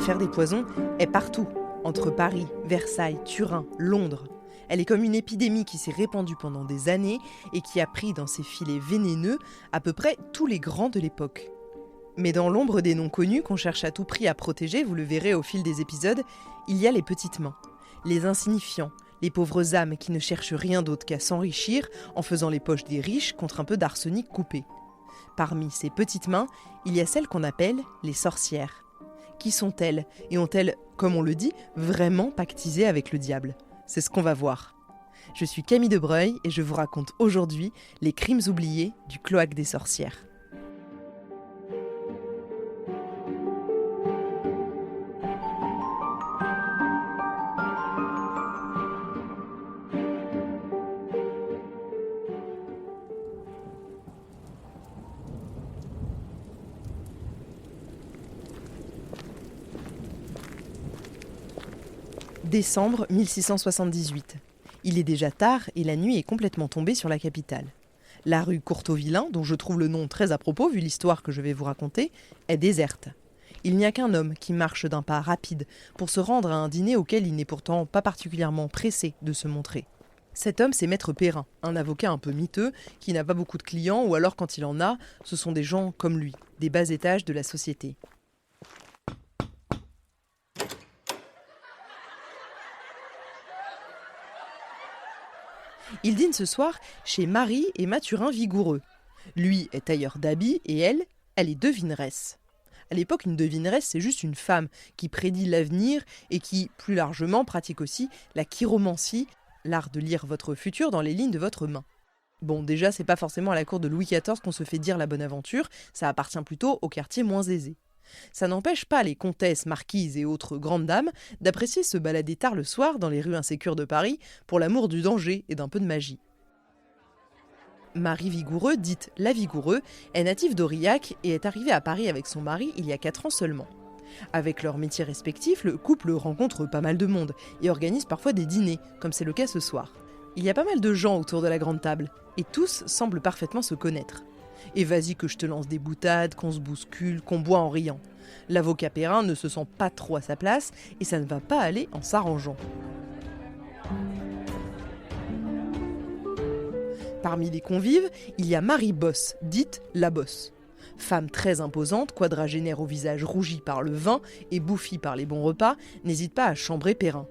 L'affaire des poisons est partout, entre Paris, Versailles, Turin, Londres. Elle est comme une épidémie qui s'est répandue pendant des années et qui a pris dans ses filets vénéneux à peu près tous les grands de l'époque. Mais dans l'ombre des noms connus qu'on cherche à tout prix à protéger, vous le verrez au fil des épisodes, il y a les petites mains, les insignifiants, les pauvres âmes qui ne cherchent rien d'autre qu'à s'enrichir en faisant les poches des riches contre un peu d'arsenic coupé. Parmi ces petites mains, il y a celles qu'on appelle les sorcières. Qui sont-elles et ont-elles, comme on le dit, vraiment pactisé avec le diable ? C'est ce qu'on va voir. Je suis Camille Debreuil et je vous raconte aujourd'hui les crimes oubliés du cloaque des sorcières. Décembre 1678. Il est déjà tard et la nuit est complètement tombée sur la capitale. La rue Courteau-Villain, dont je trouve le nom très à propos vu l'histoire que je vais vous raconter, est déserte. Il n'y a qu'un homme qui marche d'un pas rapide pour se rendre à un dîner auquel il n'est pourtant pas particulièrement pressé de se montrer. Cet homme, c'est Maître Perrin, un avocat un peu miteux qui n'a pas beaucoup de clients ou alors quand il en a, ce sont des gens comme lui, des bas étages de la société. Il dîne ce soir chez Marie et Mathurin Vigoureux. Lui est tailleur d'habits et elle est devineresse. À l'époque, une devineresse, c'est juste une femme qui prédit l'avenir et qui, plus largement, pratique aussi la chiromancie, l'art de lire votre futur dans les lignes de votre main. Bon, déjà, c'est pas forcément à la cour de Louis XIV qu'on se fait dire la bonne aventure, ça appartient plutôt aux quartiers moins aisés. Ça n'empêche pas les comtesses, marquises et autres grandes dames d'apprécier se balader tard le soir dans les rues insécures de Paris pour l'amour du danger et d'un peu de magie. Marie Vigoureux, dite la Vigoureux, est native d'Aurillac et est arrivée à Paris avec son mari il y a 4 ans seulement. Avec leurs métiers respectifs, le couple rencontre pas mal de monde et organise parfois des dîners, comme c'est le cas ce soir. Il y a pas mal de gens autour de la grande table et tous semblent parfaitement se connaître. Et vas-y que je te lance des boutades, qu'on se bouscule, qu'on boit en riant. L'avocat Perrin ne se sent pas trop à sa place et ça ne va pas aller en s'arrangeant. Parmi les convives, il y a Marie Bosse, dite la Bosse. Femme très imposante, quadragénaire au visage rougi par le vin et bouffi par les bons repas, n'hésite pas à chambrer Perrin.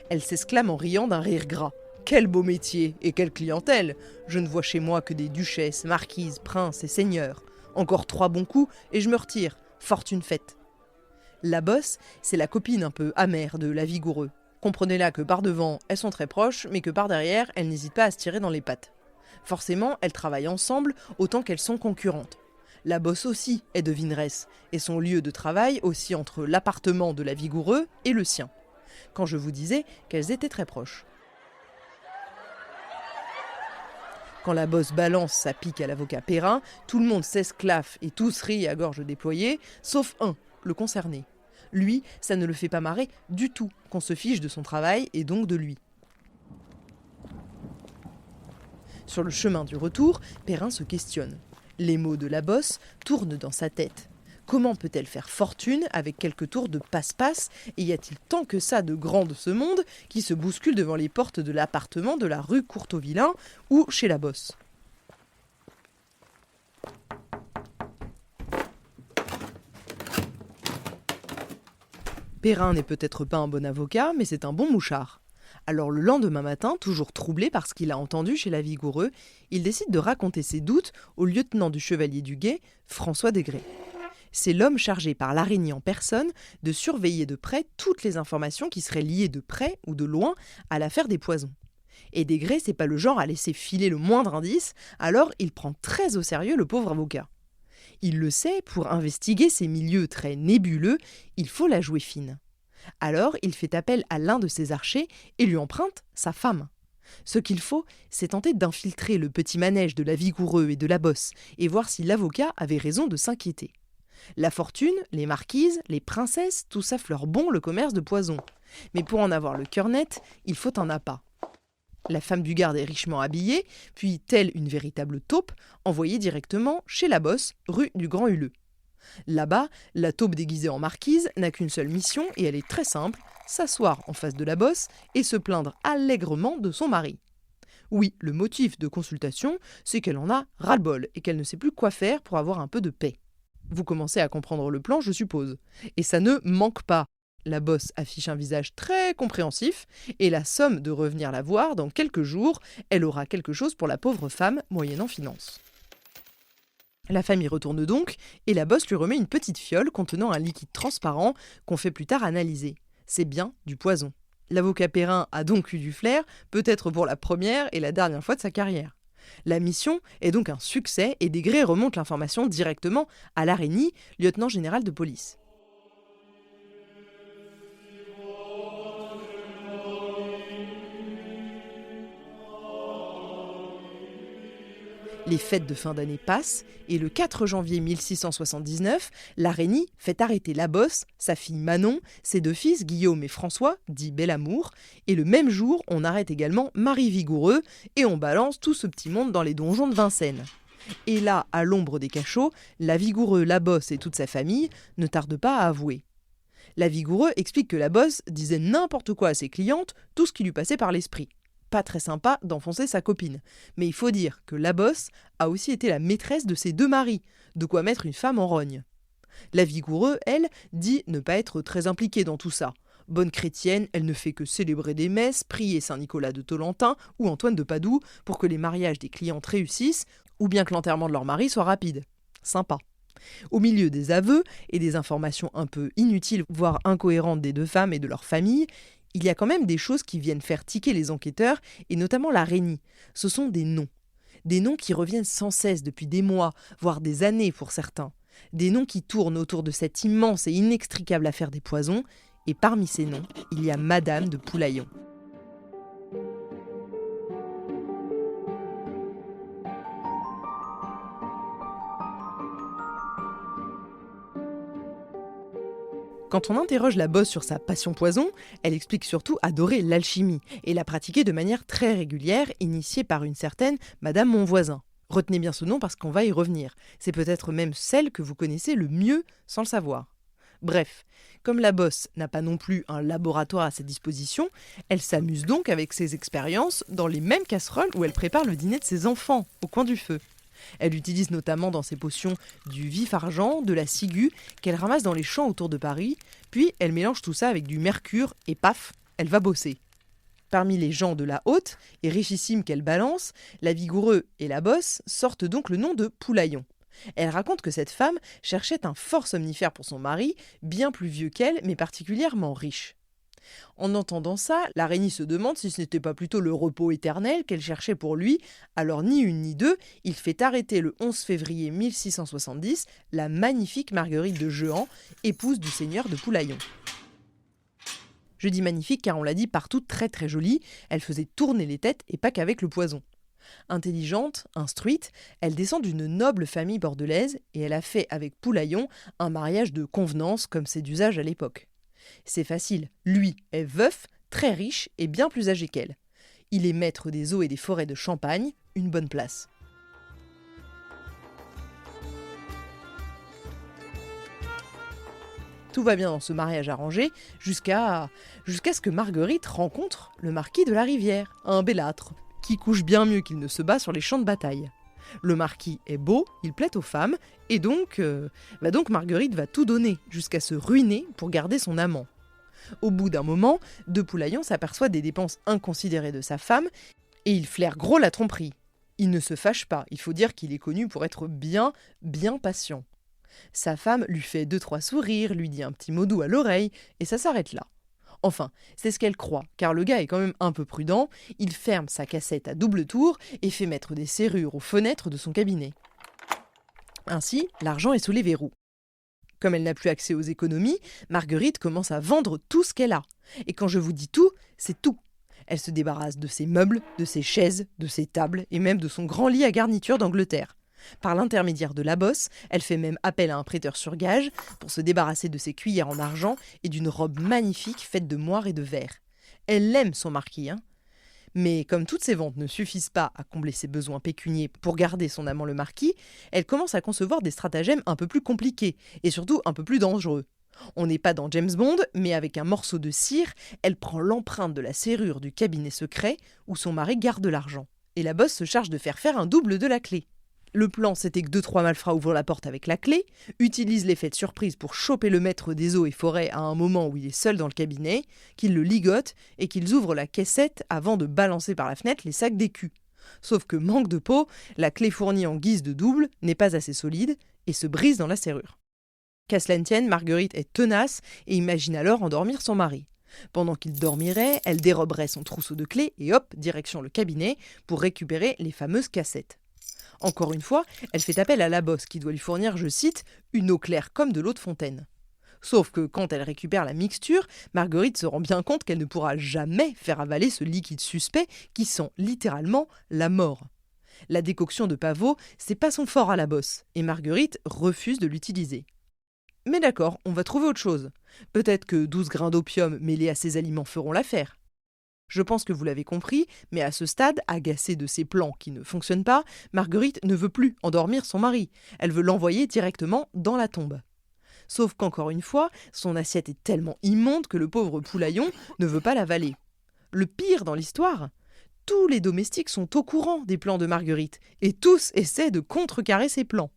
Elle s'exclame en riant d'un rire gras. Quel beau métier et quelle clientèle! Je ne vois chez moi que des duchesses, marquises, princes et seigneurs. Encore 3 bons coups et je me retire. Fortune faite. La Bosse, c'est la copine un peu amère de la Vigoureux. Comprenez-la que par devant, elles sont très proches, mais que par derrière, elles n'hésitent pas à se tirer dans les pattes. Forcément, elles travaillent ensemble autant qu'elles sont concurrentes. La Bosse aussi est devineresse, et son lieu de travail aussi entre l'appartement de la Vigoureux et le sien. Quand je vous disais qu'elles étaient très proches. Quand la Bosse balance sa pique à l'avocat Perrin, tout le monde s'esclaffe et tous rient à gorge déployée, sauf un, le concerné. Lui, ça ne le fait pas marrer du tout qu'on se fiche de son travail et donc de lui. Sur le chemin du retour, Perrin se questionne. Les mots de la Bosse tournent dans sa tête. Comment peut-elle faire fortune avec quelques tours de passe-passe et y a-t-il tant que ça de grands de ce monde qui se bousculent devant les portes de l'appartement de la rue Courteau-Villain ou chez la Bosse ? Perrin n'est peut-être pas un bon avocat, mais c'est un bon mouchard. Alors le lendemain matin, toujours troublé par ce qu'il a entendu chez la Vigoureux, il décide de raconter ses doutes au lieutenant du Chevalier du Guet, François Desgrais. C'est l'homme chargé par l'araignée en personne de surveiller de près toutes les informations qui seraient liées de près ou de loin à l'affaire des poisons. Et Desgrais, c'est pas le genre à laisser filer le moindre indice, alors il prend très au sérieux le pauvre avocat. Il le sait, pour investiguer ces milieux très nébuleux, il faut la jouer fine. Alors il fait appel à l'un de ses archers et lui emprunte sa femme. Ce qu'il faut, c'est tenter d'infiltrer le petit manège de la Vigoureux et de la Bosse et voir si l'avocat avait raison de s'inquiéter. La fortune, les marquises, les princesses, tout ça fleure bon le commerce de poison. Mais pour en avoir le cœur net, il faut un appât. La femme du garde est richement habillée, puis, telle une véritable taupe, envoyée directement chez la Bosse, rue du Grand Huleux. Là-bas, la taupe déguisée en marquise n'a qu'une seule mission et elle est très simple, s'asseoir en face de la bosse et se plaindre allègrement de son mari. Oui, le motif de consultation, c'est qu'elle en a ras-le-bol et qu'elle ne sait plus quoi faire pour avoir un peu de paix. Vous commencez à comprendre le plan, je suppose. Et ça ne manque pas. La bosse affiche un visage très compréhensif et la somme de revenir la voir dans quelques jours, elle aura quelque chose pour la pauvre femme moyennant finance. La femme y retourne donc et la bosse lui remet une petite fiole contenant un liquide transparent qu'on fait plus tard analyser. C'est bien du poison. L'avocat Perrin a donc eu du flair, peut-être pour la première et la dernière fois de sa carrière. La mission est donc un succès et Desgrais remonte l'information directement à Larénie, lieutenant général de police. Les fêtes de fin d'année passent et le 4 janvier 1679, Larénie fait arrêter la bosse, sa fille Manon, ses deux fils Guillaume et François, dit Belamour, et le même jour, on arrête également Marie Vigoureux et on balance tout ce petit monde dans les donjons de Vincennes. Et là, à l'ombre des cachots, la Vigoureux, la bosse et toute sa famille ne tardent pas à avouer. La Vigoureux explique que la bosse disait n'importe quoi à ses clientes, tout ce qui lui passait par l'esprit. Pas très sympa d'enfoncer sa copine. Mais il faut dire que la bosse a aussi été la maîtresse de ses deux maris, de quoi mettre une femme en rogne. La Vigoureux, elle, dit ne pas être très impliquée dans tout ça. Bonne chrétienne, elle ne fait que célébrer des messes, prier Saint-Nicolas de Tollentin ou Antoine de Padoue pour que les mariages des clientes réussissent ou bien que l'enterrement de leur mari soit rapide. Sympa. Au milieu des aveux et des informations un peu inutiles, voire incohérentes des deux femmes et de leur famille, il y a quand même des choses qui viennent faire tiquer les enquêteurs, et notamment Larénie. Ce sont des noms. Des noms qui reviennent sans cesse depuis des mois, voire des années pour certains. Des noms qui tournent autour de cette immense et inextricable affaire des poisons, et parmi ces noms, il y a Madame de Poulaillon. Quand on interroge la bosse sur sa passion poison, elle explique surtout adorer l'alchimie et la pratiquer de manière très régulière, initiée par une certaine Madame Monvoisin. Retenez bien ce nom parce qu'on va y revenir. C'est peut-être même celle que vous connaissez le mieux sans le savoir. Bref, comme la bosse n'a pas non plus un laboratoire à sa disposition, elle s'amuse donc avec ses expériences dans les mêmes casseroles où elle prépare le dîner de ses enfants, au coin du feu. Elle utilise notamment dans ses potions du vif-argent, de la ciguë qu'elle ramasse dans les champs autour de Paris, puis elle mélange tout ça avec du mercure et paf, elle va bosser. Parmi les gens de la haute et richissimes qu'elle balance, la Vigoureux et la bosse sortent donc le nom de Poulaillon. Elle raconte que cette femme cherchait un fort somnifère pour son mari, bien plus vieux qu'elle, mais particulièrement riche. En entendant ça, Larénie se demande si ce n'était pas plutôt le repos éternel qu'elle cherchait pour lui, alors ni une ni deux, il fait arrêter le 11 février 1670 la magnifique Marguerite de Jehan, épouse du seigneur de Poulaillon. Je dis magnifique car on l'a dit partout très très jolie, elle faisait tourner les têtes et pas qu'avec le poison. Intelligente, instruite, elle descend d'une noble famille bordelaise et elle a fait avec Poulaillon un mariage de convenance comme c'est d'usage à l'époque. C'est facile, lui est veuf, très riche et bien plus âgé qu'elle. Il est maître des eaux et des forêts de Champagne, une bonne place. Tout va bien dans ce mariage arrangé jusqu'à ce que Marguerite rencontre le marquis de la Rivière, un bellâtre, qui couche bien mieux qu'il ne se bat sur les champs de bataille. Le marquis est beau, il plaît aux femmes, et donc Marguerite va tout donner, jusqu'à se ruiner pour garder son amant. Au bout d'un moment, De Poulaillon s'aperçoit des dépenses inconsidérées de sa femme, et il flaire gros la tromperie. Il ne se fâche pas, il faut dire qu'il est connu pour être bien patient. Sa femme lui fait 2-3 sourires, lui dit un petit mot doux à l'oreille, et ça s'arrête là. Enfin, c'est ce qu'elle croit, car le gars est quand même un peu prudent, il ferme sa cassette à double tour et fait mettre des serrures aux fenêtres de son cabinet. Ainsi, l'argent est sous les verrous. Comme elle n'a plus accès aux économies, Marguerite commence à vendre tout ce qu'elle a. Et quand je vous dis tout, c'est tout. Elle se débarrasse de ses meubles, de ses chaises, de ses tables et même de son grand lit à garniture d'Angleterre. Par l'intermédiaire de la bosse, elle fait même appel à un prêteur sur gage pour se débarrasser de ses cuillères en argent et d'une robe magnifique faite de moire et de verre. Elle aime son marquis, Mais comme toutes ces ventes ne suffisent pas à combler ses besoins pécuniers pour garder son amant le marquis, elle commence à concevoir des stratagèmes un peu plus compliqués et surtout un peu plus dangereux. On n'est pas dans James Bond, mais avec un morceau de cire, elle prend l'empreinte de la serrure du cabinet secret où son mari garde l'argent. Et la bosse se charge de faire un double de la clé. Le plan, c'était que 2-3 malfrats ouvrent la porte avec la clé, utilisent l'effet de surprise pour choper le maître des eaux et forêts à un moment où il est seul dans le cabinet, qu'ils le ligotent et qu'ils ouvrent la caissette avant de balancer par la fenêtre les sacs d'écus. Sauf que manque de peau, la clé fournie en guise de double n'est pas assez solide et se brise dans la serrure. Qu'à cela ne tienne, Marguerite est tenace et imagine alors endormir son mari. Pendant qu'il dormirait, elle déroberait son trousseau de clés et hop, direction le cabinet pour récupérer les fameuses cassettes. Encore une fois, elle fait appel à la bosse qui doit lui fournir, je cite, « une eau claire comme de l'eau de fontaine ». Sauf que quand elle récupère la mixture, Marguerite se rend bien compte qu'elle ne pourra jamais faire avaler ce liquide suspect qui sent littéralement la mort. La décoction de pavot, c'est pas son fort à la bosse, et Marguerite refuse de l'utiliser. Mais d'accord, on va trouver autre chose. Peut-être que 12 grains d'opium mêlés à ces aliments feront l'affaire. Je pense que vous l'avez compris, mais à ce stade, agacée de ces plans qui ne fonctionnent pas, Marguerite ne veut plus endormir son mari. Elle veut l'envoyer directement dans la tombe. Sauf qu'encore une fois, son assiette est tellement immonde que le pauvre poulaillon ne veut pas l'avaler. Le pire dans l'histoire, tous les domestiques sont au courant des plans de Marguerite, et tous essaient de contrecarrer ses plans.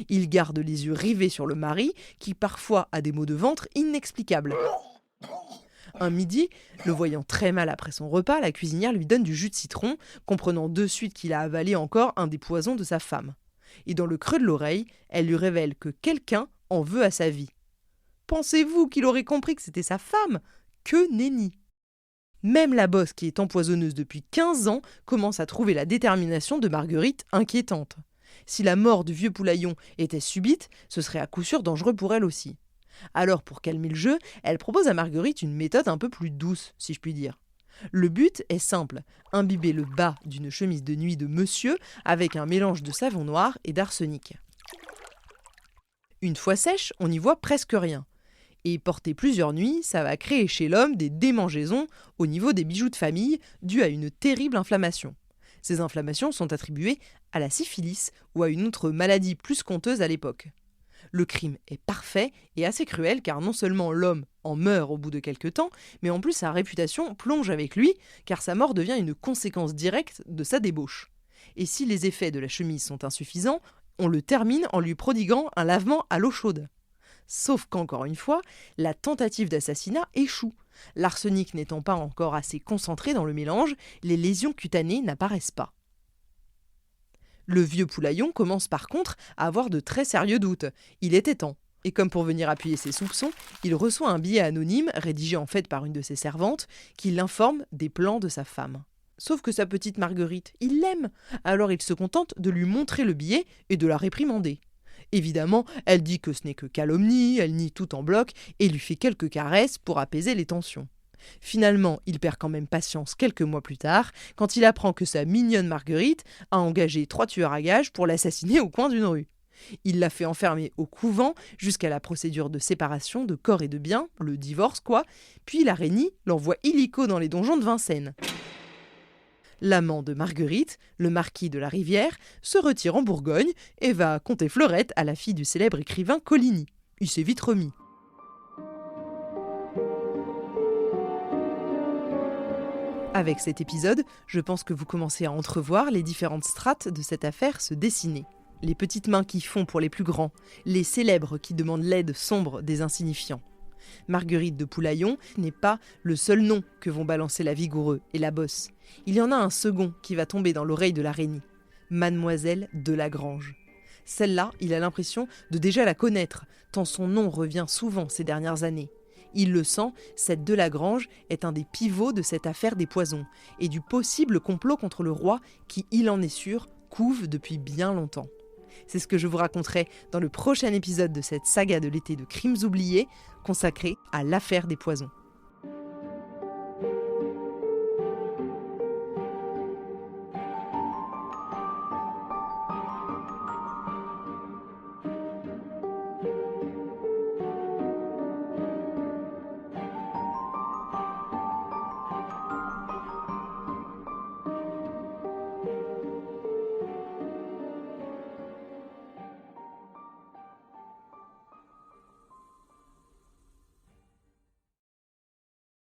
Ils gardent les yeux rivés sur le mari, qui parfois a des maux de ventre inexplicables. Un midi, le voyant très mal après son repas, la cuisinière lui donne du jus de citron, comprenant de suite qu'il a avalé encore un des poisons de sa femme. Et dans le creux de l'oreille, elle lui révèle que quelqu'un en veut à sa vie. Pensez-vous qu'il aurait compris que c'était sa femme ? Que nenni ! Même la bosse, qui est empoisonneuse depuis 15 ans, commence à trouver la détermination de Marguerite inquiétante. Si la mort du vieux poulaillon était subite, ce serait à coup sûr dangereux pour elle aussi. Alors, pour calmer le jeu, elle propose à Marguerite une méthode un peu plus douce, si je puis dire. Le but est simple, imbiber le bas d'une chemise de nuit de monsieur avec un mélange de savon noir et d'arsenic. Une fois sèche, on n'y voit presque rien. Et porter plusieurs nuits, ça va créer chez l'homme des démangeaisons au niveau des bijoux de famille dues à une terrible inflammation. Ces inflammations sont attribuées à la syphilis ou à une autre maladie plus conteuse à l'époque. Le crime est parfait et assez cruel car non seulement l'homme en meurt au bout de quelques temps, mais en plus sa réputation plonge avec lui car sa mort devient une conséquence directe de sa débauche. Et si les effets de la chemise sont insuffisants, on le termine en lui prodiguant un lavement à l'eau chaude. Sauf qu'encore une fois, la tentative d'assassinat échoue. L'arsenic n'étant pas encore assez concentré dans le mélange, les lésions cutanées n'apparaissent pas. Le vieux poulaillon commence par contre à avoir de très sérieux doutes. Il était temps. Et comme pour venir appuyer ses soupçons, il reçoit un billet anonyme, rédigé en fait par une de ses servantes, qui l'informe des plans de sa femme. Sauf que sa petite Marguerite, il l'aime. Alors il se contente de lui montrer le billet et de la réprimander. Évidemment, elle dit que ce n'est que calomnie, elle nie tout en bloc et lui fait quelques caresses pour apaiser les tensions. Finalement, il perd quand même patience quelques mois plus tard, quand il apprend que sa mignonne Marguerite a engagé 3 tueurs à gages pour l'assassiner au coin d'une rue. Il l'a fait enfermer au couvent jusqu'à la procédure de séparation de corps et de biens, le divorce quoi, puis la Régnie l'envoie illico dans les donjons de Vincennes. L'amant de Marguerite, le marquis de la Rivière, se retire en Bourgogne et va conter Fleurette à la fille du célèbre écrivain Coligny. Il s'est vite remis. Avec cet épisode, je pense que vous commencez à entrevoir les différentes strates de cette affaire se dessiner. Les petites mains qui font pour les plus grands, les célèbres qui demandent l'aide sombre des insignifiants. Marguerite de Poulaillon n'est pas le seul nom que vont balancer la Vigoureux et la Bosse. Il y en a un second qui va tomber dans l'oreille de la Régnie, Mademoiselle de Lagrange. Celle-là, il a l'impression de déjà la connaître, tant son nom revient souvent ces dernières années. Il le sent, cette de Lagrange est un des pivots de cette affaire des poisons et du possible complot contre le roi qui, il en est sûr, couve depuis bien longtemps. C'est ce que je vous raconterai dans le prochain épisode de cette saga de l'été de Crimes oubliés, consacrée à l'affaire des poisons.